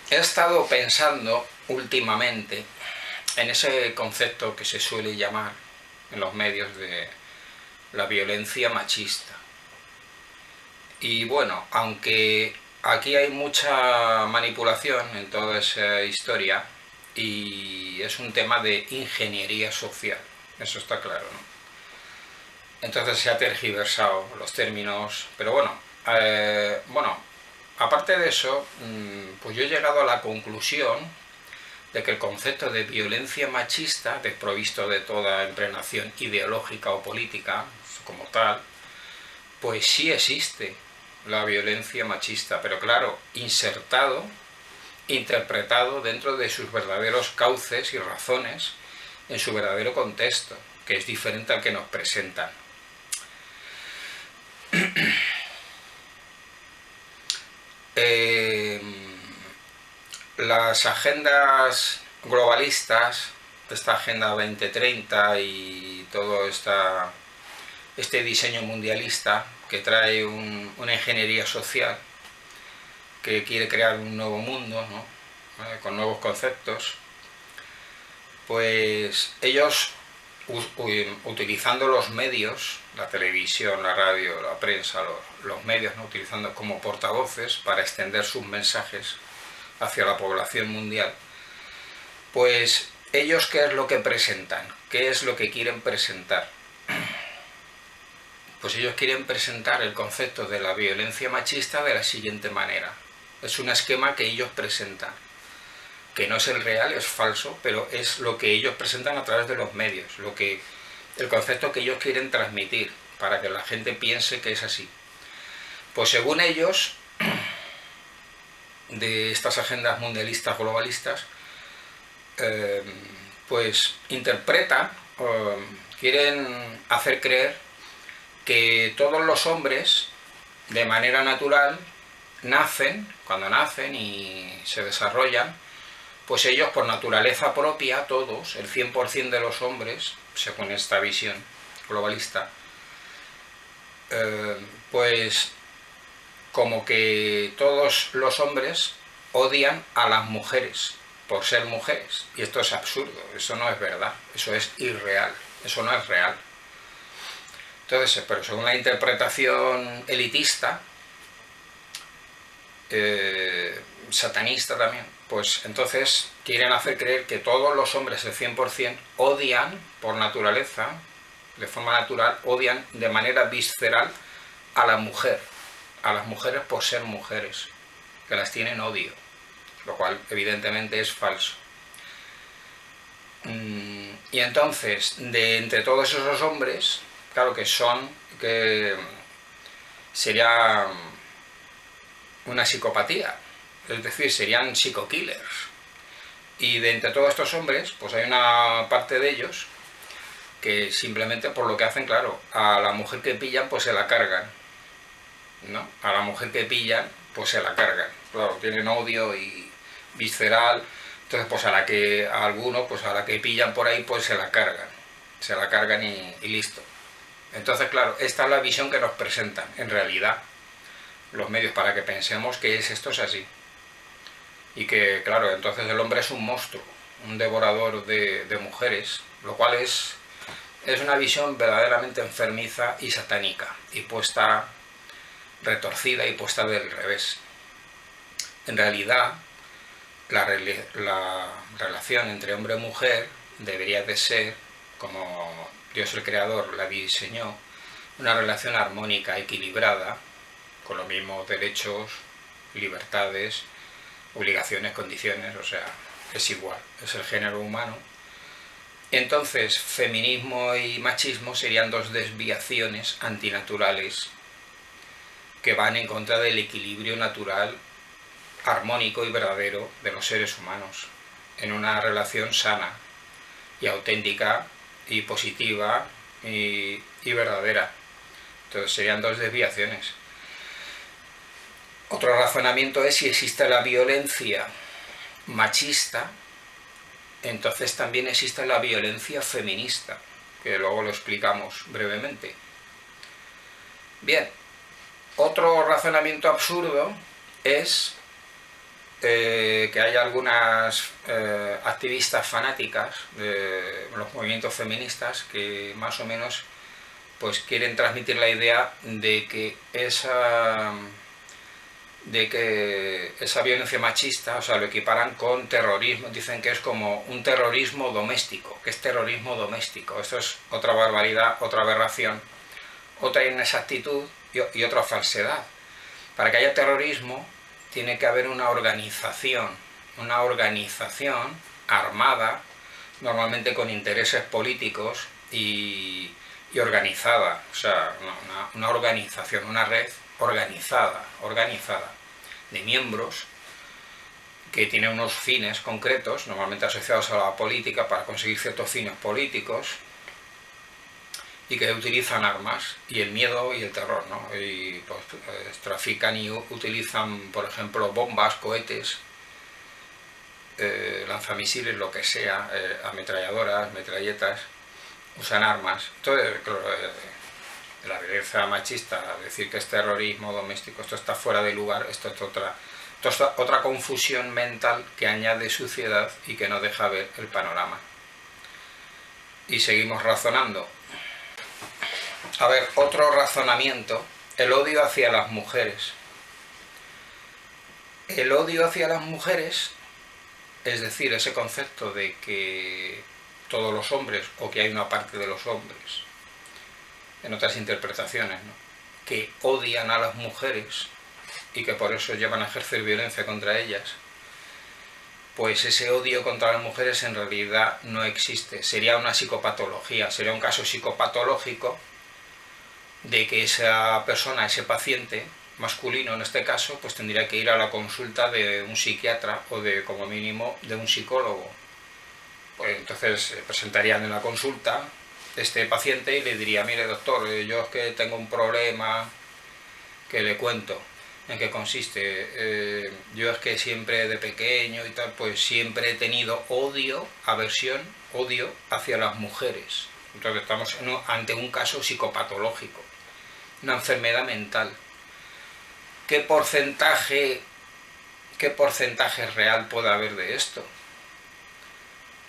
he estado pensando últimamente en ese concepto que se suele llamar en los medios de la violencia machista. Y bueno, aunque aquí hay mucha manipulación en toda esa historia y es un tema de ingeniería social, eso está claro, ¿no? Entonces se ha tergiversado los términos, pero bueno, aparte de eso, pues yo he llegado a la conclusión de que el concepto de violencia machista, desprovisto de toda impregnación ideológica o política como tal, pues sí existe la violencia machista, pero claro, insertado, interpretado dentro de sus verdaderos cauces y razones, en su verdadero contexto, que es diferente al que nos presentan. Eh, las agendas globalistas, esta Agenda 2030 y todo este diseño mundialista que trae una ingeniería social que quiere crear un nuevo mundo, ¿no? Con nuevos conceptos, pues ellos utilizando los medios, la televisión, la radio, la prensa, los medios, ¿no? Utilizando como portavoces para extender sus mensajes hacia la población mundial, pues ellos ¿qué es lo que presentan? ¿Qué es lo que quieren presentar? Pues ellos quieren presentar el concepto de la violencia machista de la siguiente manera. Es un esquema que ellos presentan, que no es el real, es falso, pero es lo que ellos presentan a través de los medios, el concepto que ellos quieren transmitir para que la gente piense que es así. Pues según ellos, de estas agendas mundialistas globalistas, pues interpretan, quieren hacer creer que todos los hombres, de manera natural, cuando nacen y se desarrollan, pues ellos por naturaleza propia, todos, el 100% de los hombres, según esta visión globalista, pues como que todos los hombres odian a las mujeres por ser mujeres. Y esto es absurdo, eso no es verdad, eso es irreal, eso no es real. Entonces, pero según la interpretación elitista, satanista también, pues entonces quieren hacer creer que todos los hombres, el 100%, odian por naturaleza, de forma natural, odian de manera visceral a la mujer, a las mujeres por ser mujeres, que las tienen odio, lo cual evidentemente es falso. Y entonces, de entre todos esos hombres, claro que sería una psicopatía, es decir, serían psico-killers. Y de entre todos estos hombres, pues hay una parte de ellos que simplemente por lo que hacen, claro, a la mujer que pillan, pues se la cargan, ¿no? A la mujer que pillan, pues se la cargan. Claro, tienen odio y visceral. Entonces, pues a alguno, pues a la que pillan por ahí, pues se la cargan. Se la cargan y listo. Entonces, claro, esta es la visión que nos presentan, en realidad, los medios, para que pensemos que esto es así. Y que, claro, entonces el hombre es un monstruo, un devorador de mujeres, lo cual es una visión verdaderamente enfermiza y satánica, y puesta retorcida y puesta del revés. En realidad, la relación entre hombre y mujer debería de ser, como Dios el Creador la diseñó, una relación armónica, equilibrada, con los mismos derechos, libertades, obligaciones, condiciones, o sea, es igual, es el género humano. Entonces, feminismo y machismo serían dos desviaciones antinaturales que van en contra del equilibrio natural, armónico y verdadero de los seres humanos, en una relación sana y auténtica y positiva y verdadera. Entonces serían dos desviaciones. Otro razonamiento es si existe la violencia machista, entonces también existe la violencia feminista, que luego lo explicamos brevemente. Bien, otro razonamiento absurdo es que hay algunas activistas fanáticas de los movimientos feministas que más o menos pues quieren transmitir la idea de que esa violencia machista, o sea, lo equiparan con terrorismo, dicen que es como un terrorismo doméstico, que es terrorismo doméstico. Esto es otra barbaridad, otra aberración, otra inexactitud y otra falsedad. Para que haya terrorismo tiene que haber una organización armada, normalmente con intereses políticos y organizada, o sea, una organización, una red organizada de miembros que tiene unos fines concretos, normalmente asociados a la política, para conseguir ciertos fines políticos, y que utilizan armas y el miedo y el terror, ¿no? Y pues trafican y utilizan, por ejemplo, bombas, cohetes, lanzamisiles, lo que sea, ametralladoras, metralletas, usan armas. Entonces, la violencia machista, decir que es terrorismo doméstico, esto está fuera de lugar, esto es otra confusión mental que añade suciedad y que no deja ver el panorama. Y seguimos razonando. A ver, otro razonamiento, el odio hacia las mujeres. El odio hacia las mujeres, es decir, ese concepto de que todos los hombres, o que hay una parte de los hombres, en otras interpretaciones, ¿no?, que odian a las mujeres y que por eso llevan a ejercer violencia contra ellas, pues ese odio contra las mujeres en realidad no existe. Sería una psicopatología, sería un caso psicopatológico de que esa persona, ese paciente masculino en este caso, pues tendría que ir a la consulta de un psiquiatra o de, como mínimo, de un psicólogo. Pues entonces se presentarían en la consulta este paciente y le diría: mire doctor, yo es que tengo un problema que le cuento. ¿En qué consiste? Yo es que siempre de pequeño y tal, pues siempre he tenido odio, aversión, odio hacia las mujeres. Entonces estamos ante un caso psicopatológico, una enfermedad mental. ¿Qué porcentaje real puede haber de esto?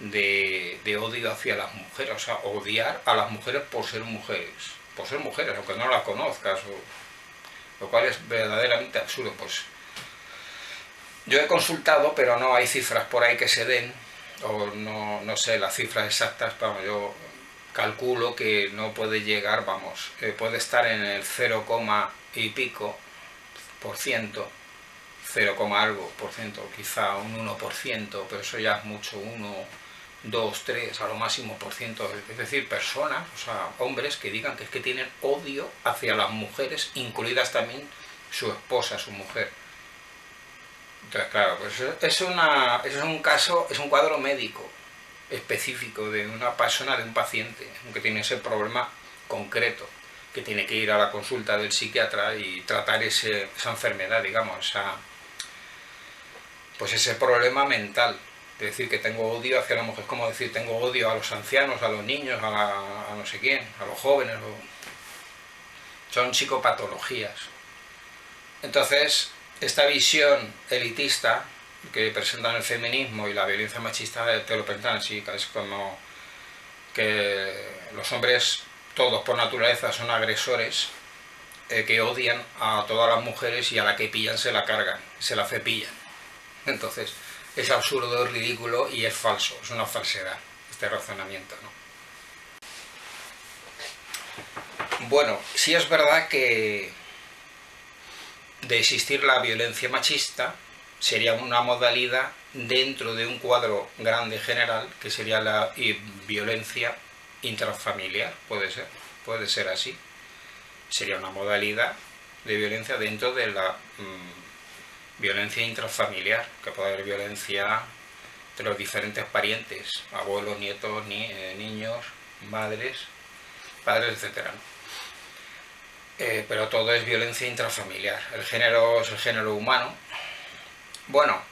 De odio hacia las mujeres, o sea, odiar a las mujeres por ser mujeres, aunque no las conozcas, lo cual es verdaderamente absurdo. Pues yo he consultado, pero no hay cifras por ahí que se den, o no sé las cifras exactas, pero yo calculo que no puede llegar, puede estar en el 0, y pico por ciento, 0, algo por ciento, quizá un 1%, pero eso ya es mucho, 1, 2, 3, a lo máximo por ciento, es decir, personas, o sea, hombres que digan que es que tienen odio hacia las mujeres, incluidas también su esposa, su mujer. Entonces, claro, pues eso es un caso, es un cuadro médico específico de una persona, de un paciente, que tiene ese problema concreto, que tiene que ir a la consulta del psiquiatra y tratar esa enfermedad, digamos, pues ese problema mental. De decir que tengo odio hacia la mujer, es como decir tengo odio a los ancianos, a los niños, a no sé quién, a los jóvenes. Son psicopatologías. Entonces, esta visión elitista que presentan el feminismo y la violencia machista te lo presentan así, que es como que los hombres todos por naturaleza son agresores, que odian a todas las mujeres y a la que pillan se la cargan, se la cepillan. Entonces es absurdo, es ridículo y es falso, es una falsedad este razonamiento, ¿no? Bueno, sí es verdad que de existir la violencia machista sería una modalidad dentro de un cuadro grande general que sería la violencia intrafamiliar, puede ser así. Sería una modalidad de violencia dentro de la violencia intrafamiliar, que puede haber violencia de los diferentes parientes, abuelos, nietos, niños, madres, padres, etc. Pero todo es violencia intrafamiliar. El género es el género humano. Bueno,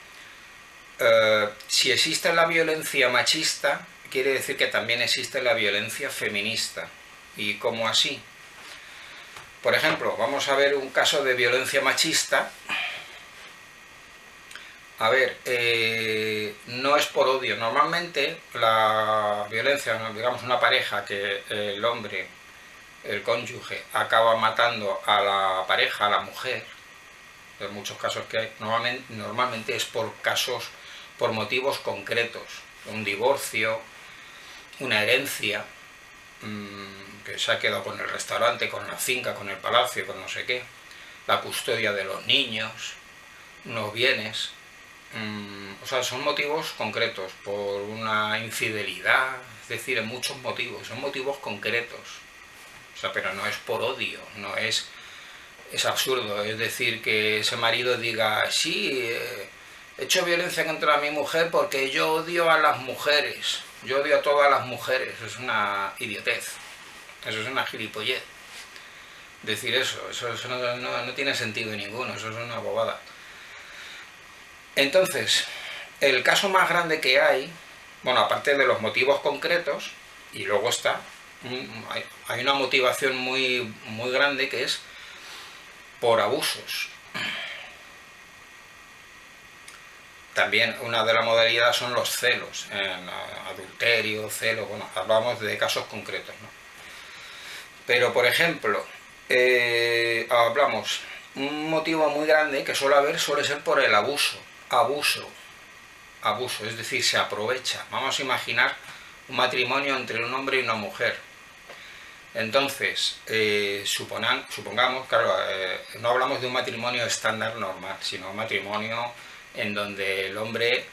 si existe la violencia machista, quiere decir que también existe la violencia feminista. ¿Y cómo así? Por ejemplo, vamos a ver un caso de violencia machista A ver, no es por odio. Normalmente la violencia, digamos una pareja que el hombre, el cónyuge, acaba matando a la pareja, a la mujer, en muchos casos que hay, normalmente es por casos, por motivos concretos. Un divorcio, una herencia, que se ha quedado con el restaurante, con la finca, con el palacio, con no sé qué, la custodia de los niños, unos bienes. O sea, son motivos concretos, por una infidelidad, es decir, en muchos motivos, son motivos concretos. O sea, pero no es por odio, no es... Es absurdo, es decir, que ese marido diga, sí, he hecho violencia contra mi mujer porque yo odio a las mujeres, yo odio a todas las mujeres, es una idiotez, eso es una gilipollez. Decir eso no tiene sentido ninguno, eso es una bobada. Entonces, el caso más grande que hay, bueno, aparte de los motivos concretos, y luego está, hay una motivación muy grande que es por abusos. También una de las modalidades son los celos, adulterio, celos, bueno, hablamos de casos concretos, ¿no? Pero, por ejemplo, hablamos, un motivo muy grande que suele ser por el abuso, es decir, se aprovecha. Vamos a imaginar un matrimonio entre un hombre y una mujer. Entonces, supongamos, claro, no hablamos de un matrimonio estándar normal, sino un matrimonio en donde el hombre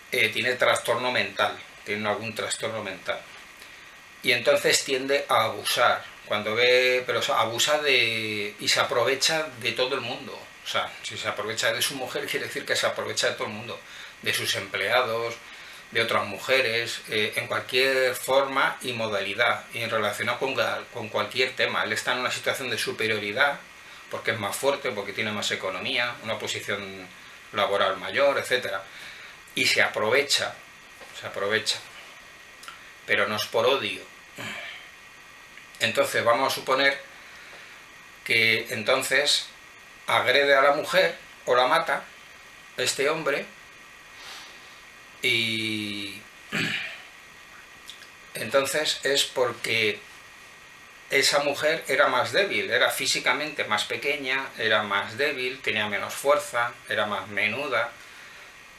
tiene trastorno mental, tiene algún trastorno mental. Y entonces tiende a abusar, pero abusa y se aprovecha de todo el mundo. O sea, si se aprovecha de su mujer, quiere decir que se aprovecha de todo el mundo, de sus empleados, de otras mujeres, en cualquier forma y modalidad, y relacionado con cualquier tema. Él está en una situación de superioridad, porque es más fuerte, porque tiene más economía, una posición laboral mayor, etc. Y se aprovecha, pero no es por odio. Entonces vamos a suponer que entonces agrede a la mujer o la mata este hombre, y entonces es porque esa mujer era más débil, era físicamente más pequeña, era más débil, tenía menos fuerza, era más menuda,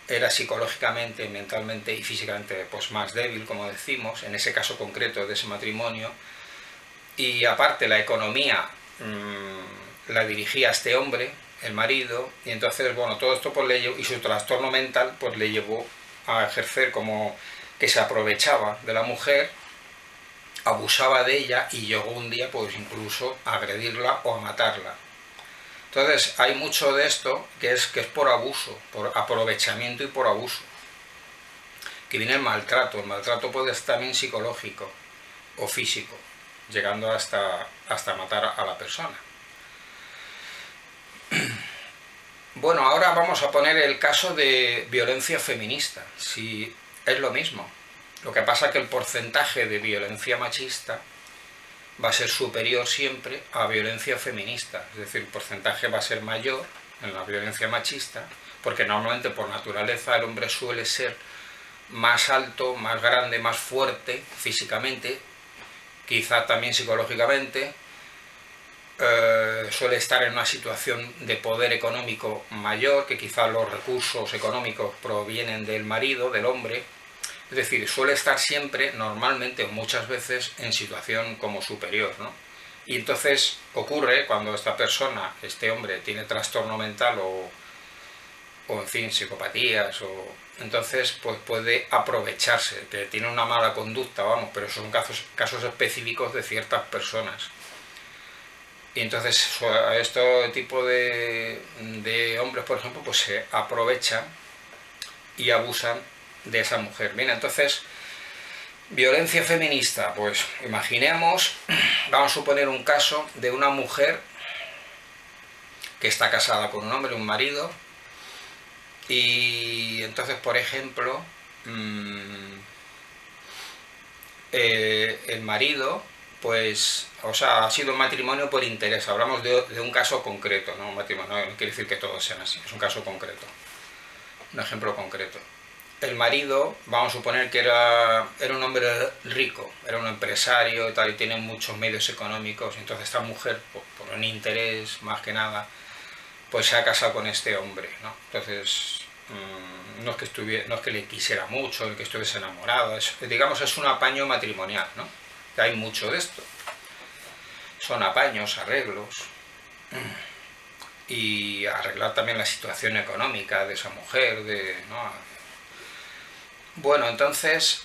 era psicológicamente, mentalmente y físicamente pues más débil, como decimos, en ese caso concreto de ese matrimonio. Y aparte la economía la dirigía este hombre, el marido, y entonces, bueno, todo esto pues y su trastorno mental pues le llevó a ejercer como que se aprovechaba de la mujer, abusaba de ella y llegó un día pues incluso a agredirla o a matarla. Entonces hay mucho de esto que es por abuso, por aprovechamiento y por abuso. Que viene el maltrato puede ser también psicológico o físico, llegando hasta matar a la persona. Bueno, ahora vamos a poner el caso de violencia feminista. Si es lo mismo. Lo que pasa es que el porcentaje de violencia machista va a ser superior siempre a violencia feminista. Es decir, el porcentaje va a ser mayor en la violencia machista, porque normalmente por naturaleza el hombre suele ser más alto, más grande, más fuerte físicamente, quizá también psicológicamente, suele estar en una situación de poder económico mayor, que quizá los recursos económicos provienen del marido, del hombre. Es decir, suele estar siempre, normalmente o muchas veces, en situación como superior, ¿no? Y entonces ocurre cuando esta persona, este hombre, tiene trastorno mental o en fin, psicopatías, entonces pues puede aprovecharse, que tiene una mala conducta, vamos, pero son casos específicos de ciertas personas. Y entonces a este tipo de hombres, por ejemplo, pues se aprovechan y abusan de esa mujer. Bien, entonces, violencia feminista, pues imaginemos, vamos a suponer un caso de una mujer que está casada con un hombre, un marido, y entonces, por ejemplo, el marido, pues, o sea, ha sido un matrimonio por interés. Hablamos de un caso concreto, ¿no? Un matrimonio no quiere decir que todos sean así, es un caso concreto. un ejemplo concreto. El marido, vamos a suponer que era un hombre rico, era un empresario y tal, y tiene muchos medios económicos, entonces esta mujer, por un interés más que nada, pues se ha casado con este hombre, ¿no? Entonces, no es que le quisiera mucho, el que estuviese enamorado, digamos, es un apaño matrimonial, ¿no? Que hay mucho de esto. Son apaños, arreglos, y arreglar también la situación económica de esa mujer, ¿no? Bueno, entonces,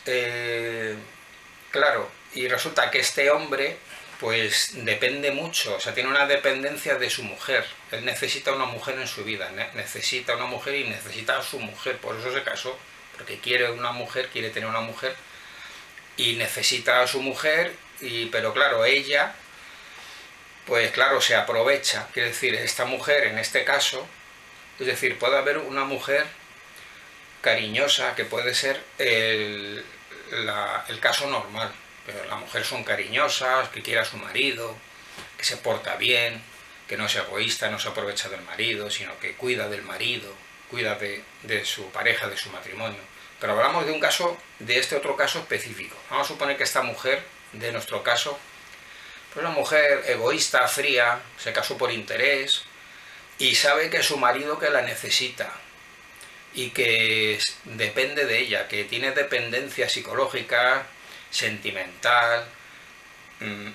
claro, y resulta que este hombre, pues depende mucho, o sea, tiene una dependencia de su mujer. Él necesita una mujer en su vida, necesita una mujer y necesita a su mujer, por eso se casó, porque quiere una mujer, quiere tener una mujer y necesita a su mujer, pero claro, ella, pues claro, se aprovecha, quiere decir, esta mujer en este caso, es decir, puede haber una mujer cariñosa, que puede ser el caso normal, pero las mujeres son cariñosas, que quiere a su marido, que se porta bien, que no es egoísta, no se aprovecha del marido, sino que cuida del marido, cuida de su pareja, de su matrimonio. Pero hablamos de un caso, de este otro caso específico. Vamos a suponer que esta mujer, de nuestro caso, pues una mujer egoísta, fría, se casó por interés y sabe que su marido que la necesita y que depende de ella, que tiene dependencia psicológica, sentimental,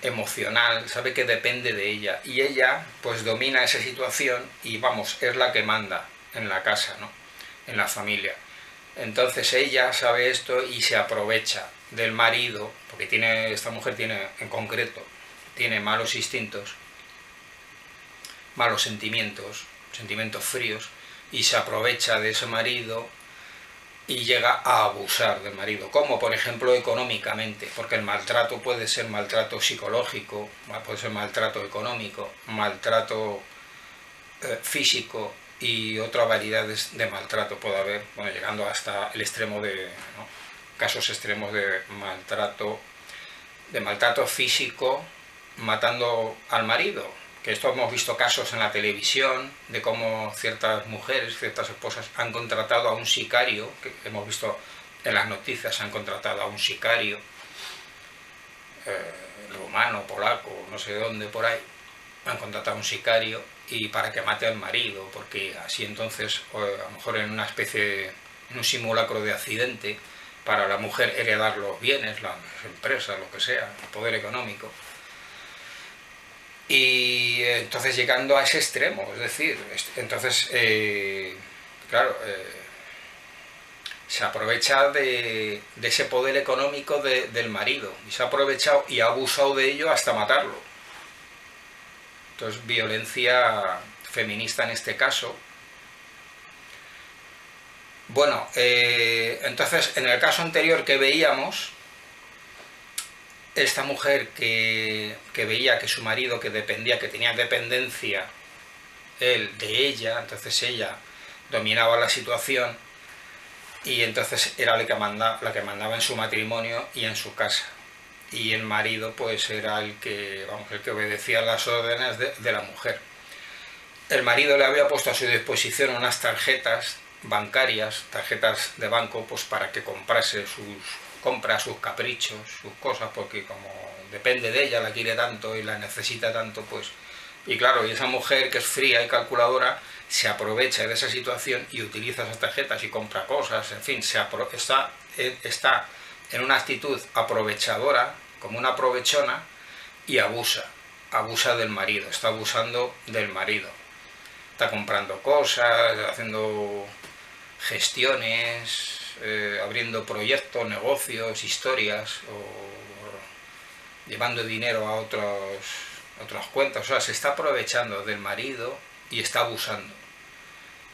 emocional, sabe que depende de ella y ella pues domina esa situación y vamos, es la que manda en la casa, ¿no? En la familia. Entonces ella sabe esto y se aprovecha del marido, porque esta mujer tiene en concreto, tiene malos instintos, malos sentimientos, sentimientos fríos, y se aprovecha de ese marido y llega a abusar del marido, como por ejemplo económicamente, porque el maltrato puede ser maltrato psicológico, puede ser maltrato económico, maltrato físico y otras variedades de maltrato puede haber, bueno, llegando hasta el extremo de, ¿no? Casos extremos de maltrato físico, matando al marido. Que esto hemos visto casos en la televisión de cómo ciertas mujeres, ciertas esposas han contratado a un sicario, que hemos visto en las noticias, han contratado a un sicario rumano, polaco, no sé de dónde, por ahí, han contratado a un sicario y para que mate al marido, porque así entonces, a lo mejor en una especie, en un simulacro de accidente, para la mujer heredar los bienes, las empresas, lo que sea, el poder económico. Y entonces llegando a ese extremo, es decir, entonces, claro, se aprovecha de ese poder económico del marido, y se ha aprovechado y ha abusado de ello hasta matarlo. Entonces, violencia feminista en este caso. Bueno, entonces, en el caso anterior que veíamos, esta mujer que veía que su marido, que dependía, que tenía dependencia él de ella, entonces ella dominaba la situación y entonces era la que mandaba en su matrimonio y en su casa, y el marido pues era el que obedecía las órdenes de la mujer. El marido le había puesto a su disposición unas tarjetas bancarias, tarjetas de banco, pues para que comprase sus caprichos, sus cosas, porque como depende de ella, la quiere tanto y la necesita tanto, pues... Y claro, y esa mujer que es fría y calculadora se aprovecha de esa situación y utiliza esas tarjetas y compra cosas, en fin, está en una actitud aprovechadora, como una aprovechona, y abusa del marido, está abusando del marido. Está comprando cosas, haciendo gestiones, abriendo proyectos, negocios, historias, o llevando dinero a otras cuentas. O sea, se está aprovechando del marido y está abusando.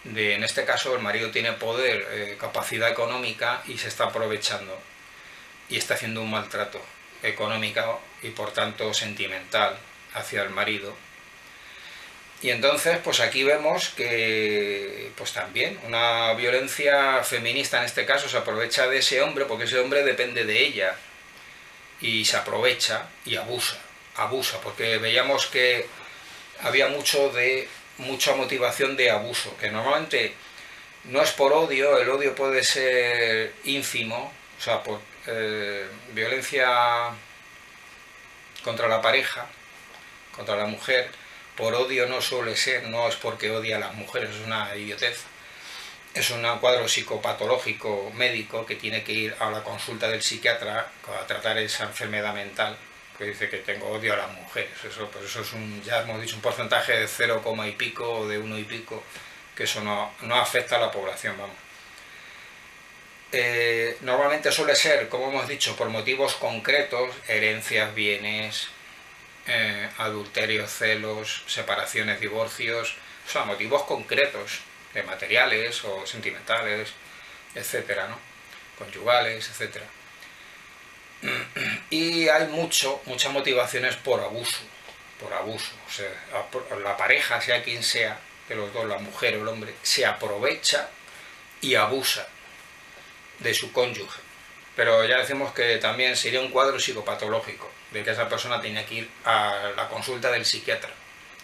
En este caso, el marido tiene poder, capacidad económica, y se está aprovechando y está haciendo un maltrato económico y por tanto sentimental hacia el marido. Y entonces, pues aquí vemos que, pues también, una violencia feminista en este caso se aprovecha de ese hombre, porque ese hombre depende de ella, y se aprovecha y abusa, porque veíamos que había mucha motivación de abuso, que normalmente No es por odio, el odio puede ser ínfimo, o sea, por violencia contra la pareja, contra la mujer, por odio no suele ser, no es porque odia a las mujeres, es una idiotez. Es un cuadro psicopatológico médico que tiene que ir a la consulta del psiquiatra a tratar esa enfermedad mental, que dice que tengo odio a las mujeres. Eso, pues eso es ya hemos dicho, un porcentaje de 0, y pico o de 1 y pico, que eso no afecta a la población, vamos. Normalmente suele ser, como hemos dicho, por motivos concretos, herencias, bienes, adulterios, celos, separaciones, divorcios, o sea, motivos concretos, materiales o sentimentales, etcétera, ¿no? Conyugales, etcétera. Y hay muchas motivaciones por abuso, o sea, la pareja, sea quien sea, de los dos, la mujer o el hombre, se aprovecha y abusa de su cónyuge. Pero ya decimos que también sería un cuadro psicopatológico, de que esa persona tiene que ir a la consulta del psiquiatra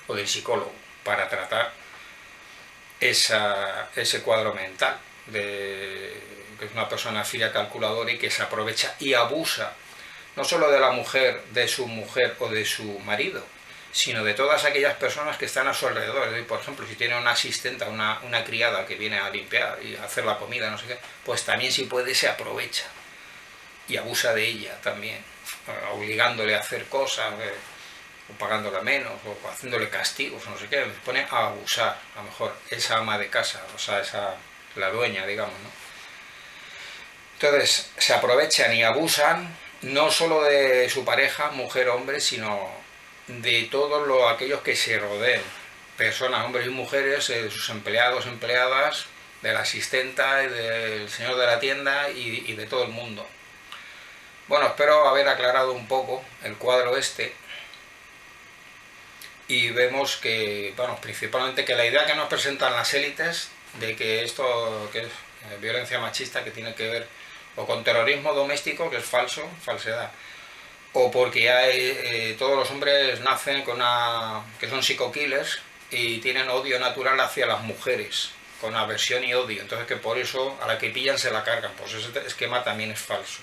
o del psicólogo para tratar ese cuadro mental, que es una persona fría calculadora y que se aprovecha y abusa no solo de la mujer, de su mujer o de su marido, sino de todas aquellas personas que están a su alrededor. Por ejemplo, si tiene una asistenta, una criada que viene a limpiar y a hacer la comida, no sé qué, pues también, si puede, se aprovecha y abusa de ella también, obligándole a hacer cosas, o pagándola menos, o haciéndole castigos, o no sé qué, se pone a abusar, a lo mejor, esa ama de casa, o sea, la dueña, digamos, ¿no? Entonces, se aprovechan y abusan no solo de su pareja, mujer o hombre, sino de todos aquellos que se rodeen, personas, hombres y mujeres, de sus empleados, empleadas, de la asistenta, y del señor de la tienda y de todo el mundo. Bueno, espero haber aclarado un poco el cuadro este, y vemos que, bueno, principalmente que la idea que nos presentan las élites de que esto, que es violencia machista, que tiene que ver o con terrorismo doméstico, que es falso, falsedad, o porque todos los hombres nacen que son psico-killers y tienen odio natural hacia las mujeres, con aversión y odio, entonces que por eso a la que pillan se la cargan. Pues ese esquema también es falso.